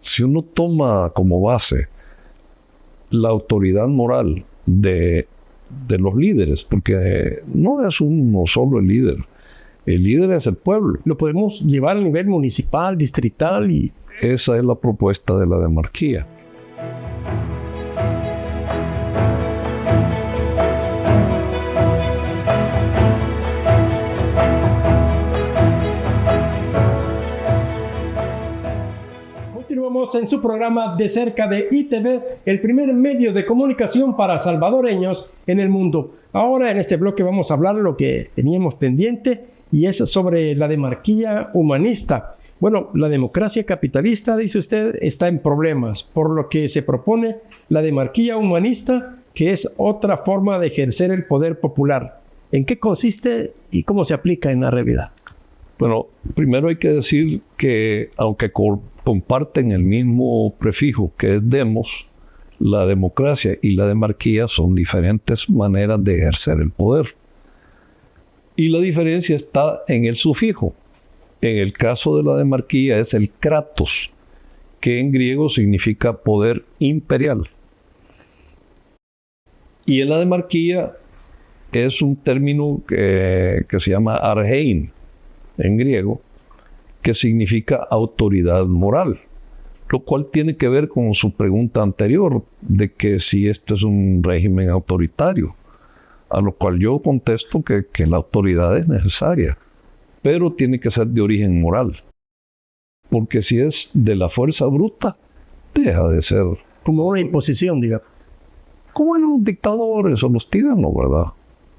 si uno toma como base la autoridad moral de los líderes, porque no es uno solo el líder es el pueblo. Lo podemos llevar a nivel municipal, distrital y... Esa es la propuesta de la demarquía. Continuamos en su programa De Cerca de ITV, el primer medio de comunicación para salvadoreños en el mundo. Ahora en este bloque vamos a hablar lo que teníamos pendiente y es sobre la demarquía humanista. Bueno, la democracia capitalista, dice usted, está en problemas, por lo que se propone la demarquía humanista, que es otra forma de ejercer el poder popular. ¿En qué consiste y cómo se aplica en la realidad? Bueno, primero hay que decir que aunque comparten el mismo prefijo que es demos, la democracia y la demarquía son diferentes maneras de ejercer el poder. Y la diferencia está en el sufijo. En el caso de la demarquía es el kratos, que en griego significa poder imperial. Y en la demarquía es un término que se llama arhein, en griego, que significa autoridad moral, lo cual tiene que ver con su pregunta anterior de que si esto es un régimen autoritario, a lo cual yo contesto que la autoridad es necesaria, pero tiene que ser de origen moral, porque si es de la fuerza bruta, deja de ser. Como una imposición, digamos. Como en los dictadores o los tiranos, ¿verdad?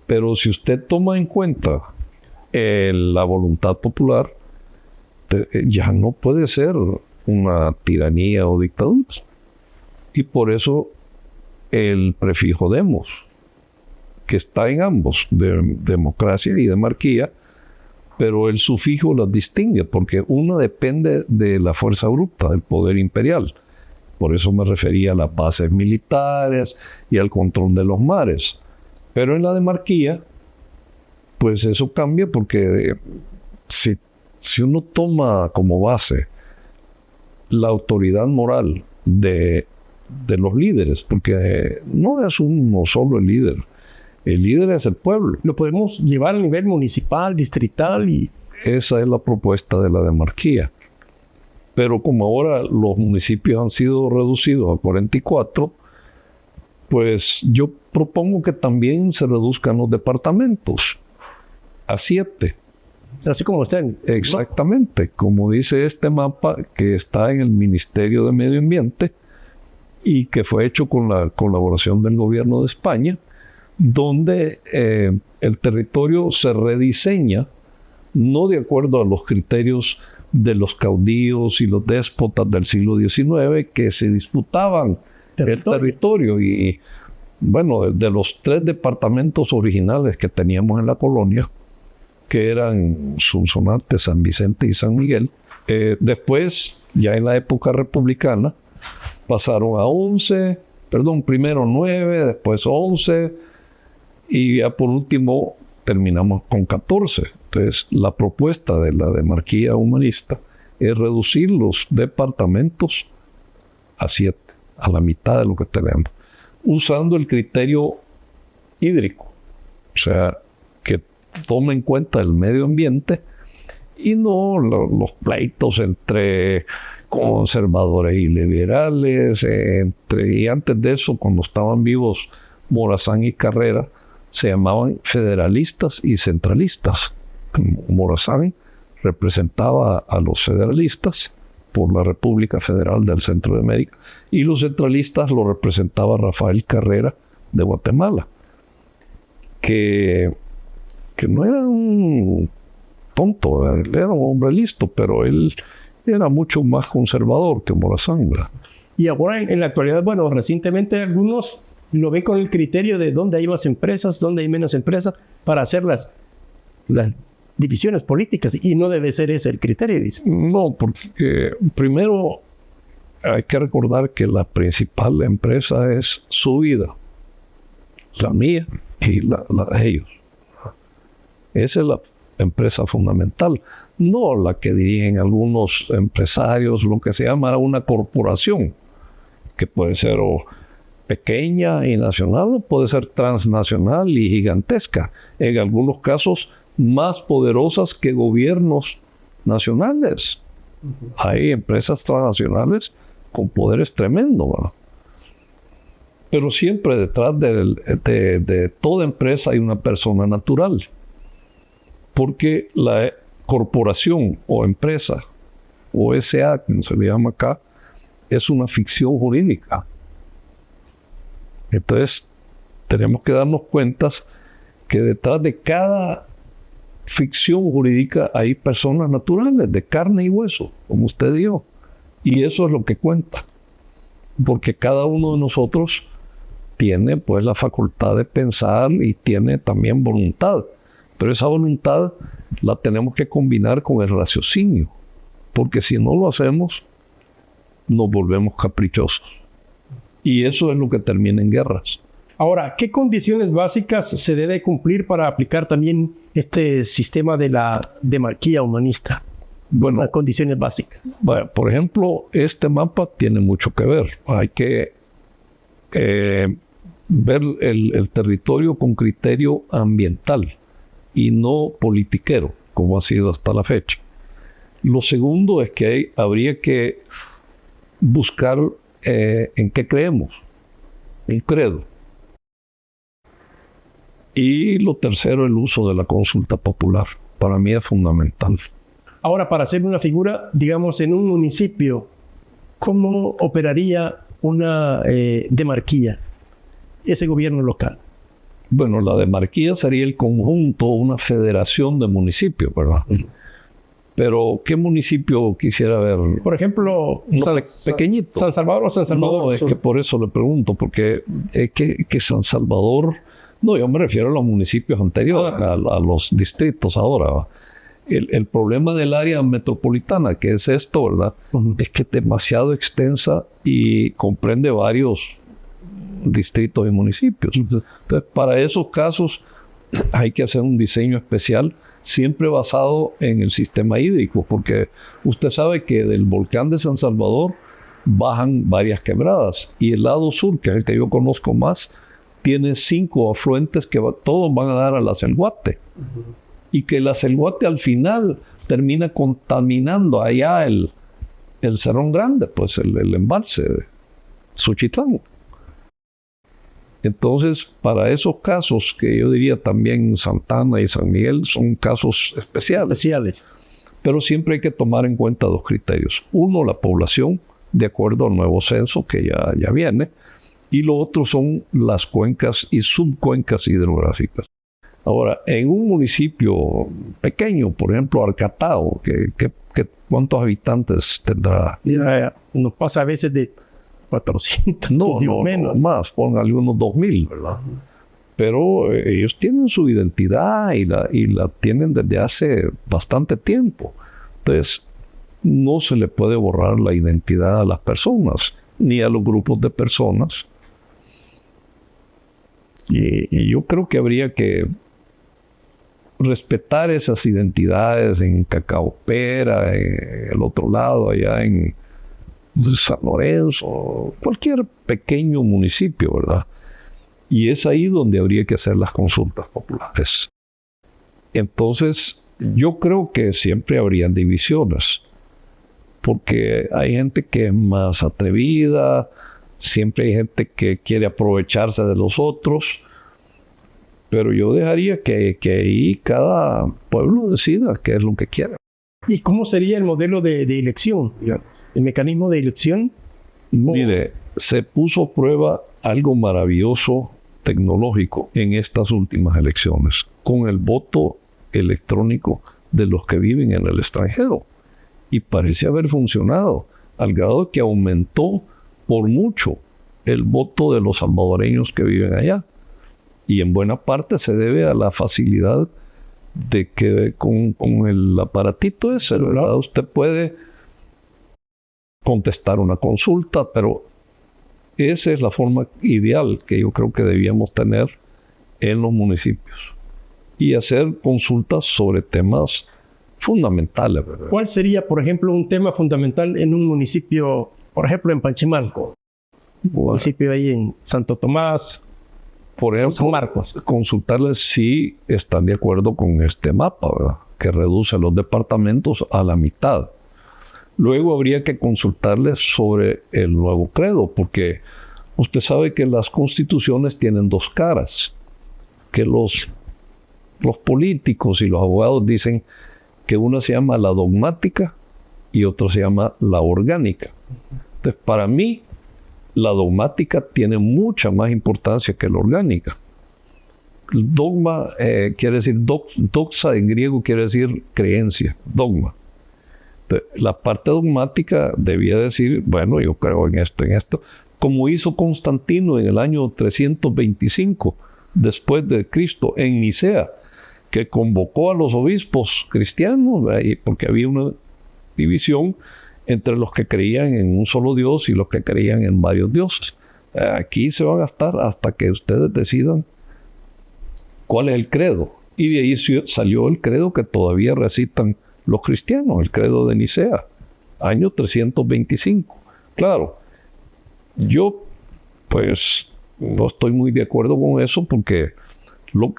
Pero si usted toma en cuenta la voluntad popular, ya no puede ser una tiranía o dictadura. Y por eso el prefijo demos, que está en ambos, de democracia y demarquía, pero el sufijo las distingue, porque una depende de la fuerza bruta, del poder imperial. Por eso me refería a las bases militares y al control de los mares. Pero en la demarquía, pues eso cambia porque si uno toma como base la autoridad moral de los líderes, porque no es uno solo el líder es el pueblo. Lo podemos llevar a nivel municipal, distrital y... Esa es la propuesta de la demarquía. Pero como ahora los municipios han sido reducidos a 44, pues yo propongo que también se reduzcan los departamentos a 7. Así como estén. Exactamente, como dice este mapa que está en el Ministerio de Medio Ambiente y que fue hecho con la colaboración del gobierno de España, donde el territorio se rediseña no de acuerdo a los criterios de los caudillos y los déspotas del siglo XIX que se disputaban el territorio. Y bueno, de los 3 departamentos originales que teníamos en la colonia, que eran Sonsonate, San Vicente y San Miguel, después, ya en la época republicana, pasaron a 11, primero 9, después 11, y ya por último terminamos con 14. Entonces, la propuesta de la demarquía humanista es reducir los departamentos a 7, a la mitad de lo que tenemos, usando el criterio hídrico, o sea, que tome en cuenta el medio ambiente y no los pleitos entre conservadores y liberales, y antes de eso, cuando estaban vivos Morazán y Carrera, se llamaban federalistas y centralistas. Morazán representaba a los federalistas por la República Federal del Centro de América y los centralistas lo representaba Rafael Carrera de Guatemala, que no era un tonto, él era un hombre listo, pero él era mucho más conservador que Morazán, ¿verdad? Y ahora en la actualidad, bueno, recientemente algunos lo ven con el criterio de dónde hay más empresas, dónde hay menos empresas, para hacer las divisiones políticas, y no debe ser ese el criterio, dice. No, porque primero hay que recordar que la principal empresa es su vida, la mía y la de ellos. Esa es la empresa fundamental, no la que dirigen algunos empresarios, lo que se llama una corporación, que puede ser o pequeña y nacional o puede ser transnacional y gigantesca. En algunos casos más poderosas que gobiernos nacionales. Hay empresas transnacionales con poderes tremendos, ¿verdad? Pero siempre detrás de toda empresa hay una persona natural. Porque la corporación o empresa, o SA, como se le llama acá, es una ficción jurídica. Entonces, tenemos que darnos cuenta que detrás de cada ficción jurídica hay personas naturales, de carne y hueso, como usted dijo. Y eso es lo que cuenta. Porque cada uno de nosotros tiene pues la facultad de pensar y tiene también voluntad. Pero esa voluntad la tenemos que combinar con el raciocinio. Porque si no lo hacemos, nos volvemos caprichosos. Y eso es lo que termina en guerras. Ahora, ¿qué condiciones básicas se debe cumplir para aplicar también este sistema de la demarquía humanista? Bueno, las condiciones básicas. Bueno, por ejemplo, este mapa tiene mucho que ver. Hay que ver el territorio con criterio ambiental y no politiquero, como ha sido hasta la fecha. Lo segundo es que habría que buscar en qué creemos, en credo. Y lo tercero, el uso de la consulta popular. Para mí es fundamental. Ahora, para hacer una figura, digamos, en un municipio, ¿cómo operaría una demarquía, ese gobierno local? Bueno, la demarquía sería el conjunto, una federación de municipios, ¿verdad? Pero, ¿qué municipio quisiera ver? Por ejemplo, pequeñito. ¿San Salvador o San Salvador? No, es que por eso le pregunto, porque es que San Salvador... No, yo me refiero a los municipios anteriores, a los distritos ahora. El problema del área metropolitana, que es esto, ¿verdad? Es que es demasiado extensa y comprende varios distritos y municipios. Entonces, para esos casos hay que hacer un diseño especial, siempre basado en el sistema hídrico, porque usted sabe que del volcán de San Salvador bajan varias quebradas, y el lado sur, que es el que yo conozco más, tiene 5 afluentes que todos van a dar a la Celguate. Y que la Celguate al final termina contaminando allá el Cerrón Grande, pues el embalse de Suchitlán. Entonces, para esos casos, que yo diría también Santana y San Miguel, son casos especiales. Pero siempre hay que tomar en cuenta 2 criterios. Uno, la población, de acuerdo al nuevo censo que ya viene. Y lo otro son las cuencas y subcuencas hidrográficas. Ahora, en un municipio pequeño, por ejemplo, Arcatao, ¿cuántos habitantes tendrá? Ya, nos pasa a veces de 400, no, menos. No, más, póngale unos 2,000, ¿verdad? Pero ellos tienen su identidad y la tienen desde hace bastante tiempo. Entonces, no se le puede borrar la identidad a las personas, ni a los grupos de personas. Y yo creo que habría que respetar esas identidades en Cacaopera, en el otro lado, allá en San Lorenzo, cualquier pequeño municipio, ¿verdad? Y es ahí donde habría que hacer las consultas populares. Entonces, yo creo que siempre habrían divisiones, porque hay gente que es más atrevida, siempre hay gente que quiere aprovecharse de los otros, pero yo dejaría que ahí cada pueblo decida qué es lo que quiere. ¿Y cómo sería el modelo de elección? ¿El mecanismo de elección? Mire, se puso a prueba algo maravilloso tecnológico en estas últimas elecciones, con el voto electrónico de los que viven en el extranjero. Y parece haber funcionado, al grado que aumentó por mucho el voto de los salvadoreños que viven allá. Y en buena parte se debe a la facilidad de que con el aparatito ese, ¿verdad? Usted puede contestar una consulta, pero esa es la forma ideal que yo creo que debíamos tener en los municipios. y hacer consultas sobre temas fundamentales, ¿verdad? ¿Cuál sería, por ejemplo, un tema fundamental en un municipio, por ejemplo, en Panchimalco? Un municipio ahí en Santo Tomás, por ejemplo, San Marcos. Consultarles si están de acuerdo con este mapa, ¿verdad?, que reduce los departamentos a la mitad. Luego habría que consultarles sobre el nuevo credo, porque usted sabe que las constituciones tienen dos caras, que los políticos y los abogados dicen que una se llama la dogmática y otra se llama la orgánica. Entonces, para mí, la dogmática tiene mucha más importancia que la orgánica. El dogma quiere decir, doxa en griego quiere decir creencia, dogma. Entonces, la parte dogmática debía decir, bueno, yo creo en esto, como hizo Constantino en el año 325 después de Cristo en Nicea, que convocó a los obispos cristianos, porque había una división entre los que creían en un solo Dios y los que creían en varios dioses. Aquí se van a estar hasta que ustedes decidan cuál es el credo. Y de ahí salió el credo que todavía recitan los cristianos, el credo de Nicea, año 325. Claro, yo pues no estoy muy de acuerdo con eso, porque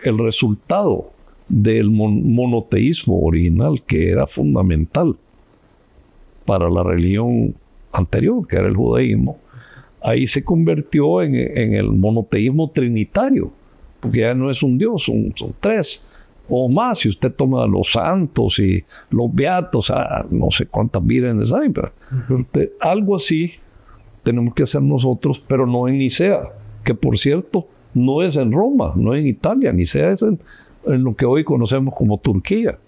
el resultado del monoteísmo original, que era fundamental para la religión anterior, que era el judaísmo, ahí se convirtió en el monoteísmo trinitario, porque ya no es un Dios, son tres o más. Si usted toma los santos y los beatos, no sé cuántas vírgenes hay, pero algo así tenemos que hacer nosotros, pero no en Nicea, que por cierto no es en Roma, no es en Italia. Nicea es en lo que hoy conocemos como Turquía.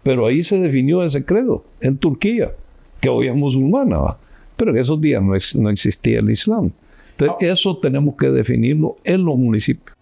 Pero ahí se definió ese credo, en Turquía, que hoy es musulmana, ¿va? Pero en esos días no existía el Islam. Entonces, eso tenemos que definirlo en los municipios.